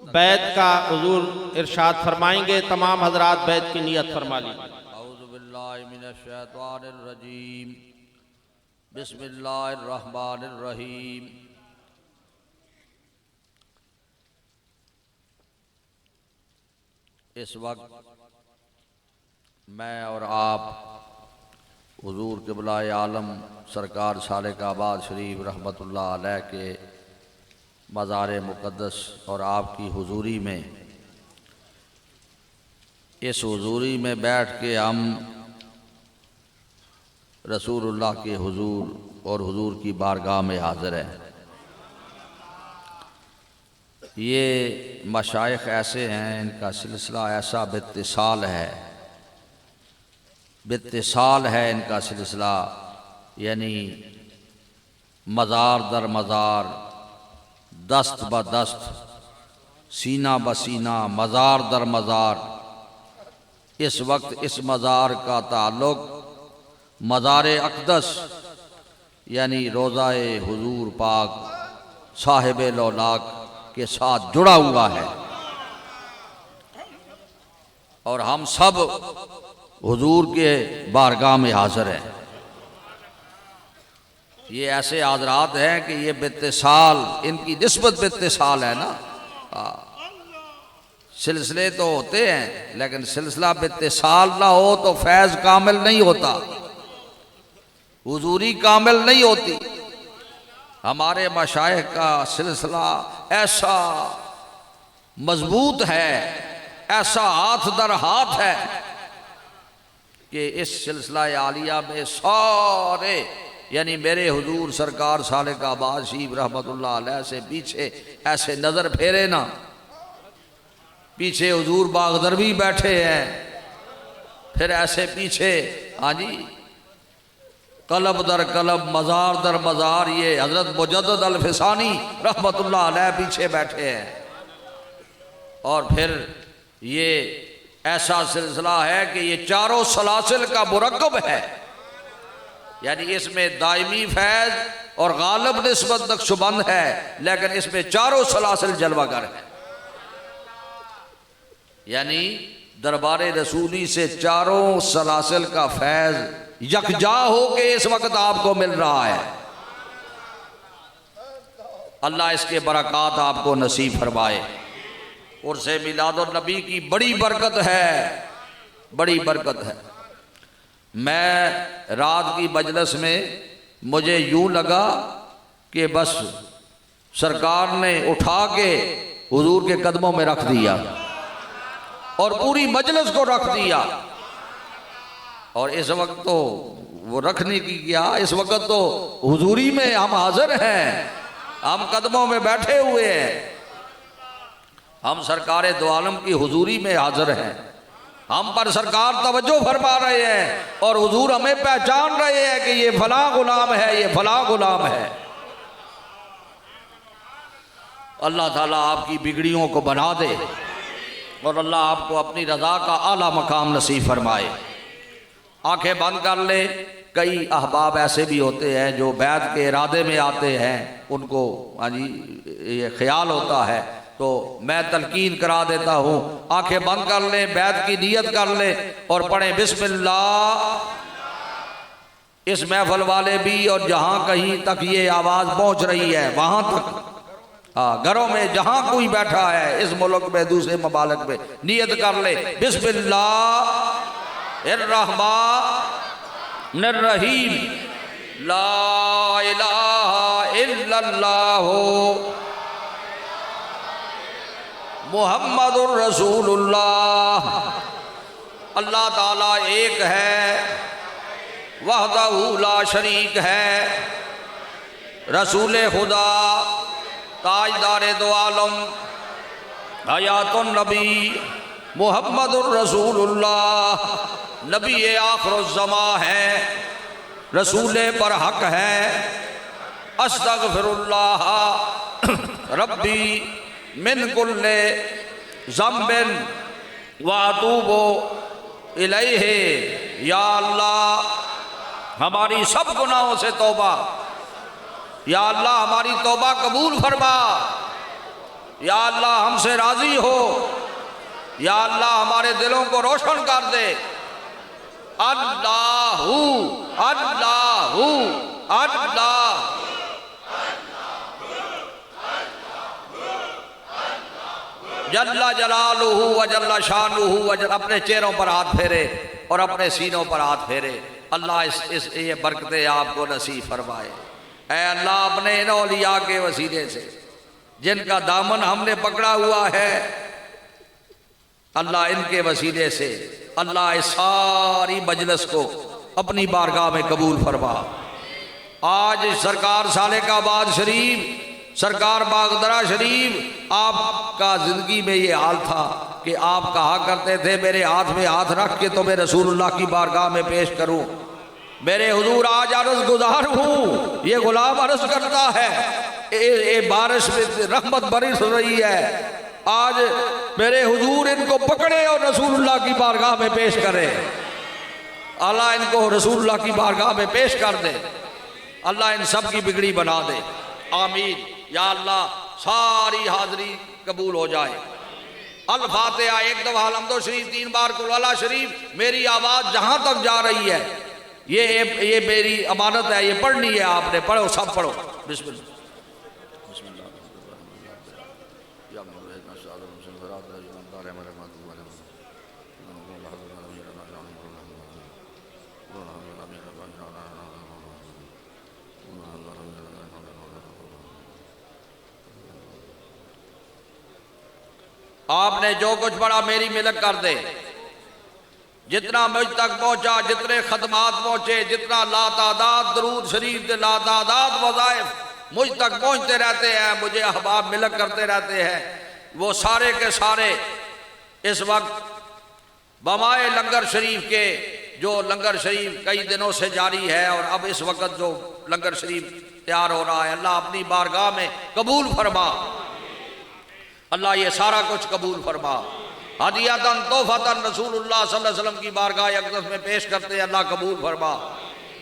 बैत का हुजूर इरशाद फरमाएंगे। तमाम हजरात बैत की नियत फरमा लीजिए। औज़ु बिल्लाहि मिनश शैतानिर रजीम, बिस्मिल्लाहिर रहमानिर रहीम। इस वक्त मैं और आप हुजूर क़िबला-ए आलम सरकार सालिकाबाद शरीफ रहमतुल्लाह अलैह के मज़ार मुक़द्दस और आपकी हुजूरी में, इस हुजूरी में बैठ के हम रसूलुल्लाह के हुजूर और हुजूर की बारगाह में हाज़िर हैं। ये मशाइख ऐसे हैं, इनका सिलसिला ऐसा बित्तिसाल है इनका सिलसिला, यानी मज़ार दर मज़ार, दस्त ब दस्त, सीना ब सीना, मज़ार दर मज़ार। इस वक्त इस मज़ार का ताल्लुक़ मज़ार अक़दस यानी रोज़ाए हुजूर पाक साहिब लौलाक के साथ जुड़ा हुआ है और हम सब हुजूर के बारगाह में हाज़िर हैं। ये ऐसे हज़रात हैं कि ये बित्तिसाल, इनकी निस्बत बित्तिसाल है ना। सिलसिले तो होते हैं लेकिन सिलसिला बित्तिसाल ना हो तो फैज़ कामिल नहीं होता, हुजूरी कामिल नहीं होती। हमारे मशाइख का सिलसिला ऐसा मजबूत है, ऐसा हाथ दर हाथ है कि इस सिलसिला आलिया में सारे, यानी मेरे हुजूर सरकार सालिकाबाद शरीफ रहमतुल्लाह अलैह से पीछे ऐसे नज़र फेरे ना, पीछे हुजूर बागदरबी बैठे हैं, फिर ऐसे पीछे, हाँ जी, कलब दर कलब, मज़ार दर मज़ार, ये हज़रत मुजद्दद अल-फ़िसानी रहमतुल्लाह अलैह पीछे बैठे हैं। और फिर ये ऐसा सिलसिला है कि ये चारों सलासिल का मुरक्कब है, यानी इसमें दायमी फैज़ और गालिब निस्बत नक्शबंद है, लेकिन इसमें चारों सलासिल जलवागर है। यानी दरबारे रसूली से चारों सलासिल का फैज़ यकजा हो के इस वक्त आपको मिल रहा है। अल्लाह इसके बरक़ात आपको नसीब फरमाए। उर्से मिलादुन नबी की बड़ी बरकत है, बड़ी बरकत है। मैं रात की मजलिस में मुझे यूं लगा कि बस सरकार ने उठा के हुजूर के कदमों में रख दिया और पूरी मजलिस को रख दिया। और इस वक्त तो वो रखने की क्या, इस वक्त तो हुजूरी में हम हाजिर हैं, हम कदमों में बैठे हुए हैं, हम सरकार दो आलम की हुजूरी में हाजिर हैं। हम पर सरकार तवज्जो फरमा रहे हैं और हुजूर हमें पहचान रहे हैं कि ये फला गुलाम है, ये फला गुलाम है। अल्लाह ताला आपकी बिगड़ियों को बना दे और अल्लाह आपको अपनी रज़ा का आला मकाम नसीब फरमाए। आंखें बंद कर ले। कई अहबाब ऐसे भी होते हैं जो बैत के इरादे में आते हैं, उनको हाँ जी ये ख्याल होता है, तो मैं तलकीन करा देता हूँ। आंखें बंद कर ले, बैत की नीयत कर ले और पढ़े बिस्मिल्लाह। इस महफल वाले भी और जहाँ कहीं तक ये आवाज़ पहुँच रही है वहाँ तक, हाँ, घरों में जहाँ कोई बैठा है इस मुल्क में, दूसरे ममालिक में, नियत कर ले बिस्मिल्लाह इर्रहमानिर रहीम, ला इलाहा इल्लल्लाह मुहम्मदुर रसूलुल्लाह। अल्लाह ताला एक है, वहदहू ला शरीक है, रसूल खुदा ताजदार दो आलम हयातुन नबी मुहम्मदुर रसूलुल्लाह, नबी आखिरुज़्ज़मा है, रसूल पर हक है। अस्तगफिरुल्लाह रब्बी मिन कुल्ले ज़म्बिन व अतूबु इलैहि। या अल्लाह हमारी सब गुनाहों से तौबा, या अल्लाह हमारी तौबा कबूल फरमा। या अल्लाह हमसे राजी हो, या अल्लाह हमारे दिलों को रोशन कर दे। अल्लाहू अल्लाहू अल्लाह। जल्ला जलालुहु व जल्ला शानुहु व जल्ला। अपने चेहरों पर हाथ फेरे और अपने सीनों पर हाथ फेरे। अल्लाह इस ये बरकतें आपको नसीब फरमाए। ऐ अल्लाह अपने इन औलिया के वसीले से जिनका दामन हमने पकड़ा हुआ है, अल्लाह इनके वसीले से अल्लाह इस सारी मजलिस को अपनी बारगाह में कबूल फरमा। आज सरकार सालेकाबाद शरीफ, सरकार बागदरा शरीफ, आपका जिंदगी में ये हाल था कि आप कहा करते थे मेरे हाथ में हाथ रख के तो मैं रसूलुल्लाह की बारगाह में पेश करूं। मेरे हुजूर आज अर्ज गुजार हूं, ये गुलाम अर्ज करता है, ये बारिश में रहमत बरस रही है, आज मेरे हुजूर इनको पकड़े और रसूलुल्लाह की बारगाह में पेश करे। अल्लाह इनको रसूलुल्लाह की बारगाह में पेश कर दे, अल्लाह इन सब की बिगड़ी बना दे। आमीन। या अल्लाह सारी हाजिरी कबूल हो जाए। अल फातिहा एक दफा हम्दो शरीफ, 3 बार कुल अला शरीफ। मेरी आवाज़ जहाँ तक जा रही है ये मेरी अमानत है, ये पढ़नी है आपने। पढ़ो, सब पढ़ो। बिस्मिल्लाह। आपने जो कुछ पढ़ा मेरी मिलक कर दे। जितना मुझ तक पहुंचा, जितने खदमात पहुंचे, जितना लातादाद दरूद शरीफ के लातादाद वज़ाइफ मुझ तक पहुंचते रहते हैं, मुझे अहबाब मिलक करते रहते हैं, वो सारे के सारे इस वक्त बमाए लंगर शरीफ के, जो लंगर शरीफ कई दिनों से जारी है और अब इस वक्त जो लंगर शरीफ तैयार हो रहा है, अल्लाह अपनी बारगाह में कबूल फरमा। अल्लाह ये सारा कुछ कबूल फरमा। हदियतन तोहफतन रसूलुल्लाह सल्लल्लाहु अलैहि वसल्लम की बारगाह अक़दस में पेश करते अल्लाह कबूल फरमा।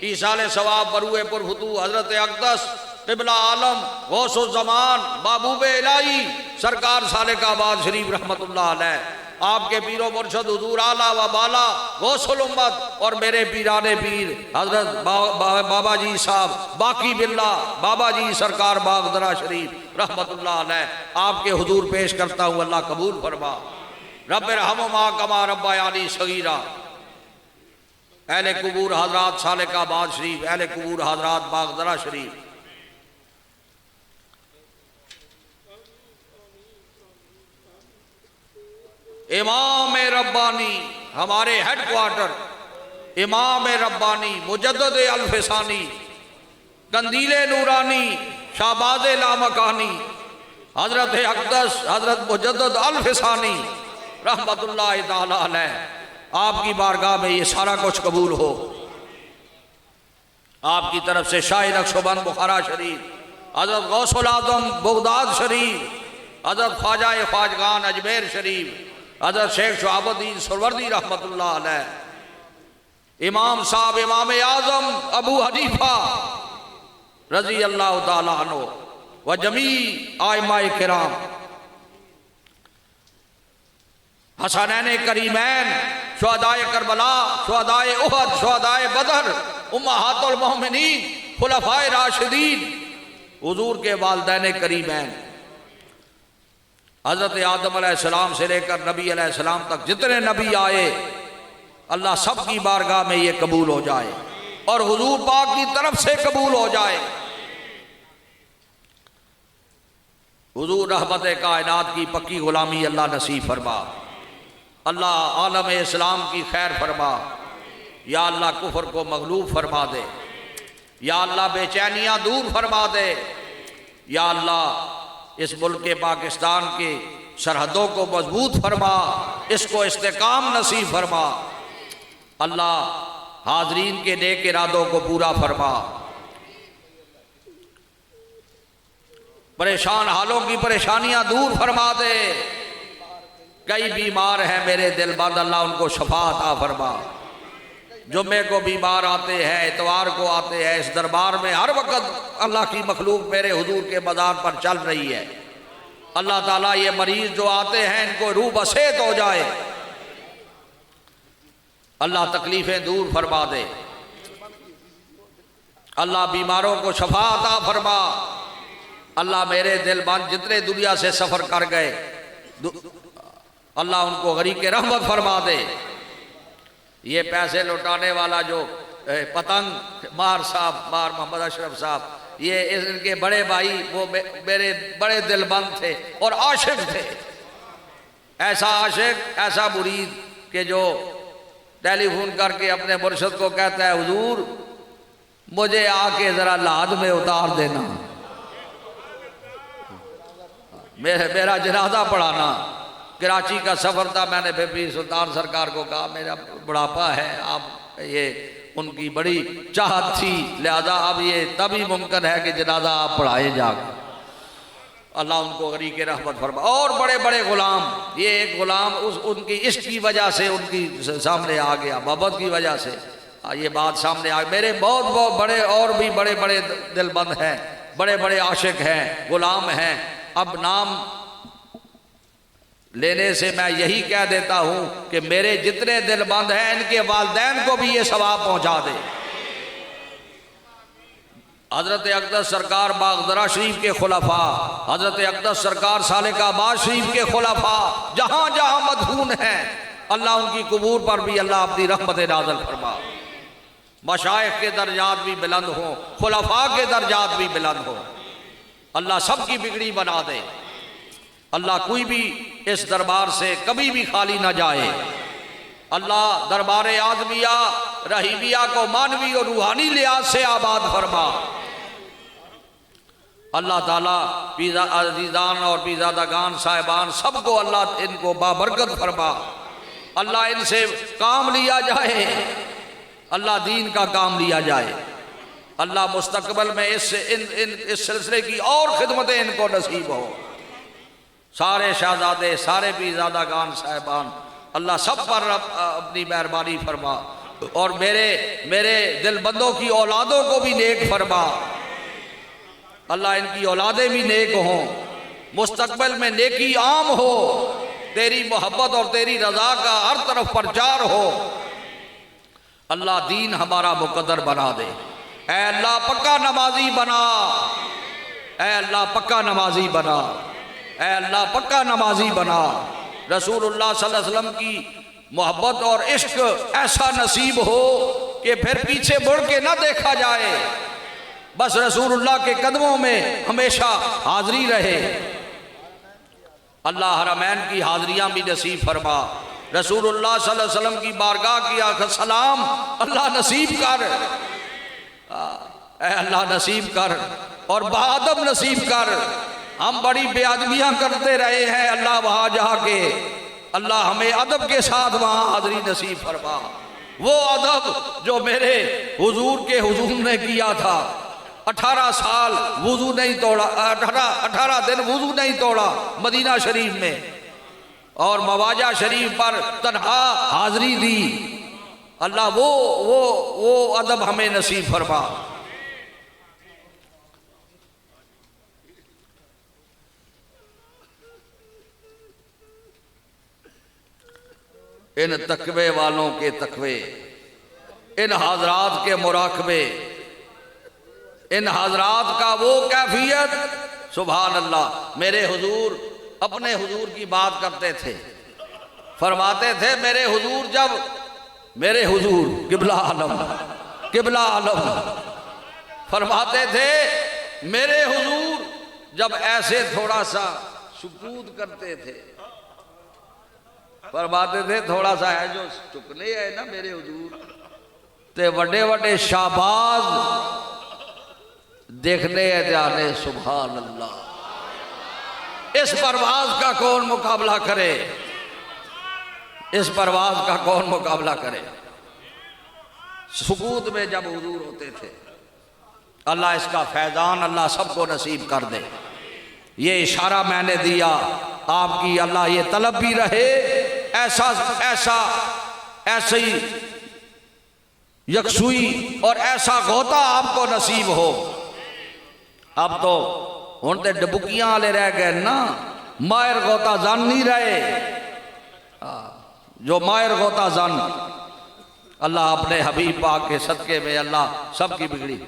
ईसाले सवाब बरुए पुरफुतू हजरत अक़दस क़िबला आलम गौसुल ज़मान महबूब इलाही सरकार सालेकाबाद शरीफ रहमतुल्लाह अलैह, आपके पीरो मुर्शद हुजूर आला व बाला गौसुल उम्मत और मेरे पीराने पीर हजरत बाबा जी साहब बाकी बिल्ला बाबा जी सरकार बागदरा शरीफ रहमतुल्लाह अलैह, आपके हुजूर पेश करता हूँ। अल्लाह कबूल फरमा। रब्बिर रहमुमा कमा रब्बयानी सगीरा। अहले कुबूर हजरात सालेकाबाद शरीफ, अहले कुबूर हजरात बागदरा शरीफ, इमाम रब्बानी हमारे हेडक्वार्टर, इमाम रब्बानी मुजद्दिद अल-फिसानी कंदीले नूरानी शाहबाज लामकानी हजरत अक़दस हजरत मुजद्दिद अल-फिसानी रहमतुल्लाह ताला अलैह, आपकी बारगाह में ये सारा कुछ कबूल हो। आपकी तरफ से शाह नक्शबंद बुखारा शरीफ, हजरत गौसुल आज़म बगदाद शरीफ, हजरत ख्वाजा ख्वाजगान अजमेर शरीफ, हजरत शेख शुआबुद्दीन सुरवर्दी रहमतुल्लाह अलैह, इमाम साहब इमाम आज़म अबू हनीफा रजी अल्लाह ताला अन्हु व जमी आइमाए किराम, हसनैन करीमैन, शुहदाए करबला, शुहदाए उहद, शुहदाए बदर, उम्महातुल मोमिनीन, खुलफाए राशिदीन, हुजूर के वालिदैन करीमैन, हजरत आदम अलैहिस्सलाम से लेकर नबी अलैहिस्सलाम तक जितने नबी आए, अल्लाह सब की बारगाह में ये कबूल हो जाए और हुजूर पाक की तरफ से कबूल हो जाए। हुजूर रहमत कायनात की पक्की गुलामी अल्लाह नसीब फरमा। अल्लाह आलम इस्लाम की खैर फरमा। या अल्लाह कुफर को मगलूब फरमा दे। या अल्लाह बेचैनियाँ दूर फरमा दे। या अल्लाह इस मुल्क के पाकिस्तान के सरहदों को मजबूत फरमा, इसको इस्तेकाम नसीब फरमा। अल्लाह हाजरीन के नेक इरादों को पूरा फरमा। परेशान हालों की परेशानियां दूर फरमा दे। कई बीमार हैं मेरे दिलबंद, अल्लाह उनको शफा अता फरमा। जुम्मे को बीमार आते हैं, इतवार को आते हैं, इस दरबार में हर वक्त अल्लाह की मखलूक मेरे हुजूर के मज़ार पर चल रही है। अल्लाह ताला ये मरीज जो आते हैं इनको रूह बसेत हो जाए, अल्लाह तकलीफें दूर फरमा दे, अल्लाह बीमारों को शफा अता फरमा। अल्लाह मेरे दिलबंद जितने दुनिया से सफ़र कर गए अल्लाह उनको गरीक रहमत फरमा दे। ये पैसे लौटाने वाला जो पतंग मार साहब, मार मोहम्मद अशरफ साहब, ये इनके बड़े भाई वो मेरे बड़े दिलबंद थे और आशिक थे। ऐसा आशिक, ऐसा मुरीद कि जो टेलीफोन करके अपने मुर्शद को कहता है हुजूर मुझे आके ज़रा लाद में उतार देना, मेरा जनाजा पढ़ाना। कराची का सफ़र था, मैंने फिर पीर सुल्तान सरकार को कहा मेरा बुढ़ापा है, आप ये उनकी बड़ी चाहत थी, लिहाजा अब ये तभी मुमकिन है कि जनाजा आप पढ़ाए जाकर। अल्लाह उनको गरीक रहमत फरमा। और बड़े बड़े गुलाम, ये एक गुलाम उनकी इश्क की वजह से उनकी सामने आ गया, मोहब्बत की वजह से ये बात सामने आ गई। मेरे बहुत बहुत बड़े और भी बड़े बड़े दिलबंद हैं, बड़े बड़े आशिक हैं, गुलाम हैं। अब नाम लेने से मैं यही कह देता हूं कि मेरे जितने दिलबंद हैं इनके वालिदैन को भी ये सवाब पहुंचा दे। हजरत अक़दस सरकार बागदरा शरीफ के खुलफा, हजरत अक़दस सरकार सालिकाबाद शरीफ के खुलफा जहां जहां मदफून हैं, अल्लाह उनकी कबूर पर भी अल्लाह अपनी रहमत नाज़िल फरमा। मशाइख के दर्जात भी बुलंद हों, खुलफा के दर्जात भी बुलंद हों, अल्लाह सबकी बिगड़ी बना दे। अल्लाह कोई भी इस दरबार से कभी भी खाली ना जाए। अल्लाह दरबार आज़मिया रहीमिया को मानवी और रूहानी लिहाज से आबाद फरमा। अल्लाह ताला अजीज़ान और पीज़ादागान साहिबान सबको अल्लाह इनको बाबरकत फरमा। अल्लाह इनसे काम लिया जाए, अल्लाह दीन का काम लिया जाए। अल्लाह मुस्तकबल में इस सिलसिले की और खिदमतें इनको नसीब हो। सारे शहजादे, सारे पीरज़ादागान साहिबान, अल्लाह सब पर अपनी मेहरबानी फरमा और मेरे दिलबंदों की औलादों को भी नेक फरमा। अल्लाह इनकी औलादें भी नेक हों, मुस्तकबिल में नेकी आम हो, तेरी मोहब्बत और तेरी रज़ा का हर तरफ प्रचार हो। अल्लाह दीन हमारा मुकद्दर बना दे। ऐ अल्लाह पक्का नमाजी बना, ऐ अल्लाह पक्का नमाजी बना, ऐ अल्लाह पक्का नमाजी बना। रसूलुल्लाह सल्लल्लाहु अलैहि वसल्लम की मोहब्बत और इश्क ऐसा नसीब हो कि फिर पीछे मुड़ के ना देखा जाए, बस रसूलुल्लाह के कदमों में हमेशा हाजिरी रहे। अल्लाह हरमैन की हाजिरियाँ भी नसीब फरमा। रसूलुल्लाह सल्लल्लाहु अलैहि वसल्लम की बारगाह की सलाम अल्लाह नसीब कर, ऐ अल्लाह नसीब कर और बाअदब नसीब कर। हम बड़ी बेअदबियाँ करते रहे हैं अल्लाह वहाँ जाके, अल्लाह हमें अदब के साथ वहाँ हाजिरी नसीब फरमा। वो अदब जो मेरे हुजूर के हुजूर ने किया था, 18 साल वुजू नहीं तोड़ा, 18 दिन वुजू नहीं तोड़ा मदीना शरीफ में, और मवाजा शरीफ पर तन्हा हाजिरी दी। अल्लाह वो अदब हमें नसीब फरमा। इन तकवे वालों के तकवे, इन हजरात के मुराकबे, इन हजरात का वो कैफियत, सुभान अल्लाह। मेरे हुजूर अपने हुजूर की बात करते थे, फरमाते थे मेरे हुजूर किबला आलम फरमाते थे मेरे हुजूर जब ऐसे थोड़ा सा सुकूत करते थे, फरमाते थे थोड़ा सा है जो चुकने है ना मेरे हुजूर, ते वड्डे वड्डे शाहबाज देखने जाने। सुभान अल्लाह। इस परवाज का कौन मुकाबला करे, इस परवाज का कौन मुकाबला करे। सुकूत में जब हुजूर होते थे, अल्लाह इसका फैजान अल्लाह सबको नसीब कर दे। ये इशारा मैंने दिया आपकी अल्लाह ये तलब भी रहे, ऐसी यकसुई और ऐसा गौता आपको नसीब हो। अब तो हुण ते डबुकियां वाले रह गए ना, मायर गोता जन नहीं रहे, जो मायर गोता जन। अल्लाह अपने हबीब पाक के सदके में अल्लाह सबकी बिगड़ी।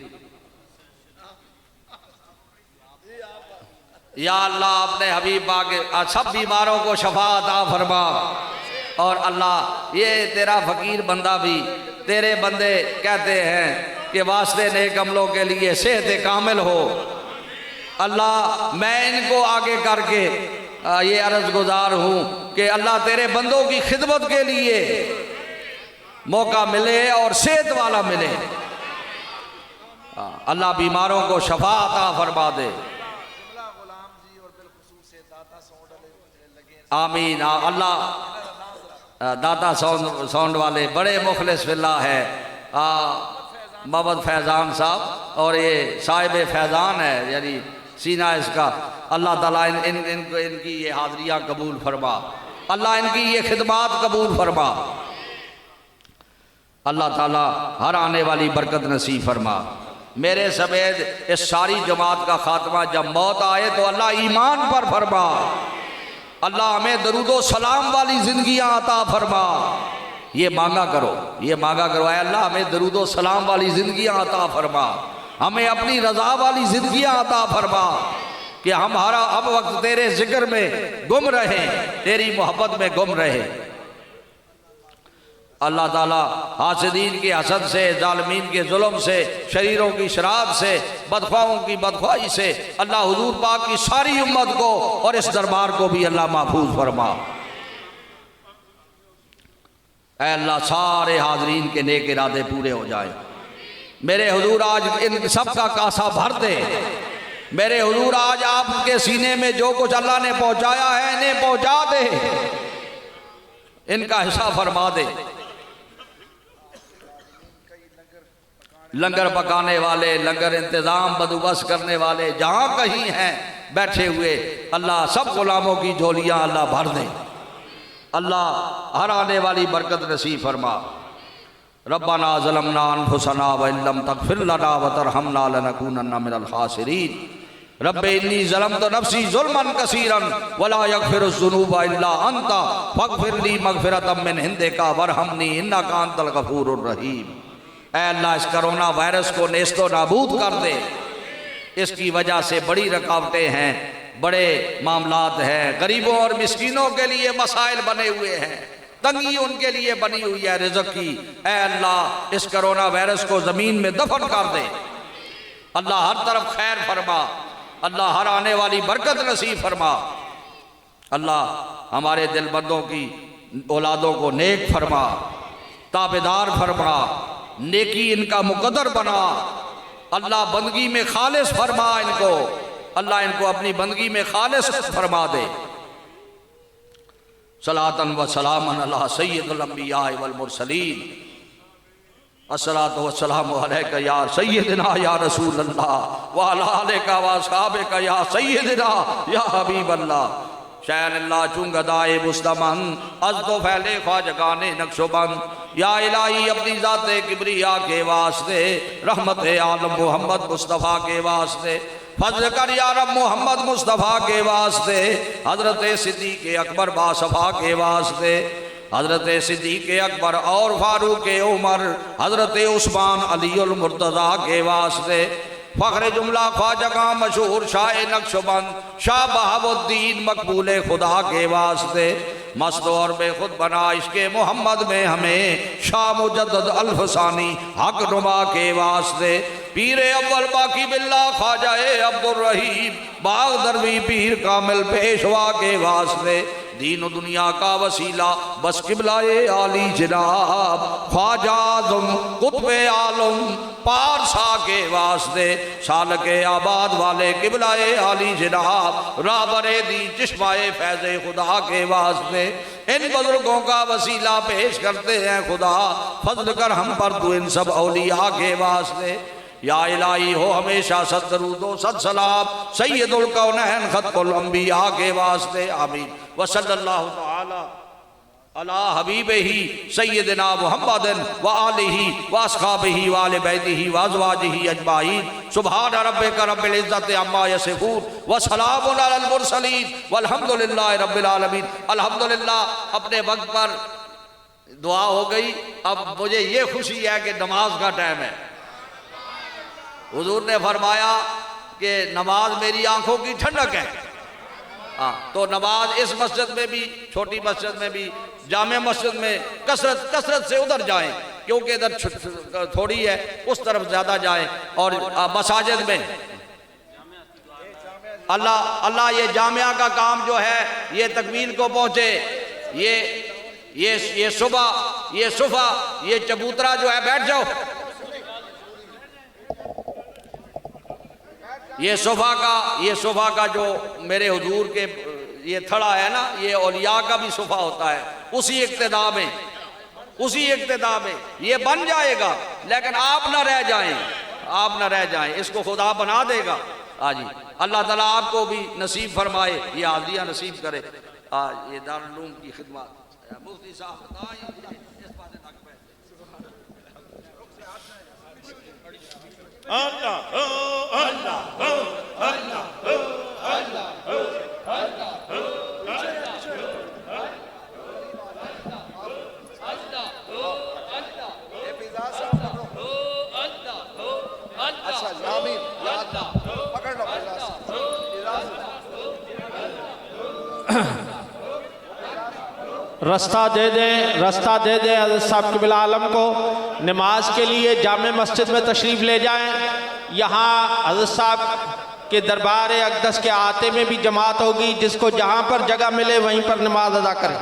या अल्लाह अपने हबीब पाक के सब बीमारों को शफा अता फरमा। और अल्लाह ये तेरा फकीर बंदा भी, तेरे बंदे कहते हैं कि वास्ते नेक अमलों के लिए सेहत कामिल हो। अल्लाह मैं इनको आगे करके ये अर्ज गुजार हूँ कि अल्लाह तेरे बंदों की खिदमत के लिए मौका मिले और सेहत वाला मिले। अल्लाह बीमारों को शफा अता फरमा दे। आमीन। अल्लाह दाता साउंड वाले बड़े मुखलिस फिल्ला है मोहम्मद फैज़ान साहब, और ये साहिब फैज़ान है, यानी सीना इसका। अल्लाह ताला इनकी ये हाज़रियाँ कबूल फरमा, अल्लाह इनकी ये खिदमात कबूल फरमा। अल्लाह ताला हर आने वाली बरकत नसीब फरमा। मेरे समेत इस सारी जमात का खात्मा जब मौत आए तो अल्लाह ईमान पर फरमा। अल्लाह हमें दरूदो सलाम वाली जिंदगियां अता फरमा। ये मांगा करो, ये मांगा करो, ऐ अल्लाह हमें दरूदो सलाम वाली जिंदगियां अता फरमा, हमें अपनी रजा वाली जिंदगियां अता फरमा कि हमारा अब वक्त तेरे जिक्र में गुम रहे, तेरी मोहब्बत में गुम रहे। अल्लाह ताला हासिदीन के हसद से, जालिमीन के जुल्म से, शरीरों की शराब से, बदख्वाहों की बदख्वाही से अल्लाह हुजूर पाक की सारी उम्मत को और इस दरबार को भी अल्लाह महफूज फरमा। ऐ अल्लाह सारे हाजरीन के नेक इरादे पूरे हो जाए। मेरे हुजूर आज इन सब का कासा भर दे। मेरे हुजूर आज आपके सीने में जो कुछ अल्लाह ने पहुंचाया है इन्हें पहुंचा दे, इनका हिस्सा फरमा दे। लंगर पकाने वाले, लंगर इंतज़ाम बंदोबस्त करने वाले जहाँ कहीं हैं बैठे हुए, अल्लाह सब गुलामों की झोलियाँ अल्लाह भर दे। अल्लाह हर आने वाली बरकत नसीब फरमा। रब्बना ज़लमना अनफुसना व इल्लम तग़फिर लना व तरहमना लनकूनन्ना मिनल खासिरीन। रब्बे इन्नी ज़लमतु नफ्सी ज़ुल्मन कसीरन वला यग़फिरुज़्ज़ुनूबा इल्ला अंता फ़ग़फ़िर ली मग़फ़िरतम मिन इंदिका वरहमनी इन्नका अंतल गफ़ूरुर रहीम। ऐ अल्लाह इस कोरोना वायरस को नेस्तो नाबूद कर दे। इसकी वजह से बड़ी रुकावटें हैं, बड़े मामलात हैं, गरीबों और मिस्कीनों के लिए मसाइल बने हुए हैं, तंगी उनके लिए बनी हुई है रिज़्क़ की। ऐ अल्लाह इस कोरोना वायरस को ज़मीन में दफन कर दे। अल्लाह हर तरफ खैर फरमा, अल्लाह हर आने वाली बरकत नसीब फरमा। अल्लाह हमारे दिलबंदों की औलादों को नेक फरमा, ताबेदार फरमा, नेकी इनका मुकद्दर बना। अल्लाह बंदगी में खालिस फरमा इनको, अल्लाह इनको अपनी बंदगी में खालिस फरमा दे। सलातन व सलामन अला सय्यिदुल अंबिया वल मुरसलीन। अस्सलातु वस्सलामु अलैका या सय्यिदना या रसूल अल्लाह व अला आलिका व असहाबिका या सय्यिदना या हबीब अल्लाह। शैन अल्लाह चुंगदाए मुस्तमन अज तो फैले ख्वाजगाने नक्शोबंद। या इलाही अपनी ज़ाते किबरिया के वास्ते, रहमत आलम मोहम्मद मुस्तफ़ा के वास्ते, फजल कर या रब मोहम्मद मुस्तफ़ा के वास्ते, हज़रत सिद्दीक़ अकबर बासफ़ा के वास्ते, हज़रत सिद्दीक़ अकबर और फ़ारूक उमर, हज़रत उस्मान अलीउल मुर्तज़ा के वास्ते, फ़ख्र जुमला ख्वाजा मशहूर शाह नक्शबंद शाह बहाउद्दीन मकबूल खुदा के वास्ते, मस्त और बेखुद बना इसके मोहम्मद में हमें शाह मुजद्दद अल्फसानी हक नुमा के वास्ते, पीर अव्वल बाकी बिल्ला ख्वाजा अब्दुर रहीम बाग दरवी पीर कामिल पेशवा के वास्ते, दीन दुनिया का वसीला बस किबलाए आली जनाब ख्वाजा आज़म कुतुबे आलम पारसा के वास्ते, साल के आबाद वाले किबलाए आली जनाब राबरे दी चश्माए फैज़े खुदा के वास्ते, इन बुजुर्गों का वसीला पेश करते हैं खुदा, फजल कर हम पर तू इन सब औलिया के वास्ते। या इलाही हो हमेशा सदरूदो सद सलाम सैयदुल कौनैन खत्मुल अंबिया के वास्ते। आमीन। व सल्लल्लाहु तआला अला हबीब ही सैयदना मुहम्मदन व आलिही व अस्हाबिही व आले बैतिही व अज़वाजिही अजमाइन सुभान रब्बिका रब्बिल इज़्ज़ति अम्मा यसिफून व सलामुन अलल मुरसलीन वल्हम्दुलिल्लाहि रब्बिल आलमीन। अल्हम्दुलिल्लाह अपने वक्त पर दुआ हो गई। अब मुझे ये खुशी है कि नमाज का टाइम है। हुजूर ने फरमाया कि नमाज मेरी आंखों की ठंडक है। हाँ, तो नमाज इस मस्जिद में भी, छोटी मस्जिद में भी, जामे मस्जिद में कसरत से उधर जाएं, क्योंकि इधर थोड़ी है, उस तरफ ज़्यादा जाएं। और मसाजिद में अल्लाह ये जामिया का काम जो है ये तकमील को पहुँचे। ये सुबह ये चबूतरा जो है, बैठ जाओ। ये सोफा का जो मेरे हुजूर के ये थड़ा है ना, ये औलिया का भी सोफा होता है। उसी इक्तिदा में ये बन जाएगा, लेकिन आप ना रह जाएं, इसको खुदा बना देगा। जी, अल्लाह ताला आपको भी नसीब फरमाए, ये हाज़िरियाँ नसीब करे। ये दारुल उलूम की खिदमत मुफ्ती साहब रास्ता दे दे हज़रत साहब क़िबला आलम को। नमाज के लिए जामे मस्जिद में तशरीफ़ ले जाएं। यहाँ हज़रत साहब के दरबार अक़दस के आते में भी जमात होगी। जिसको जहाँ पर जगह मिले वहीं पर नमाज अदा करें।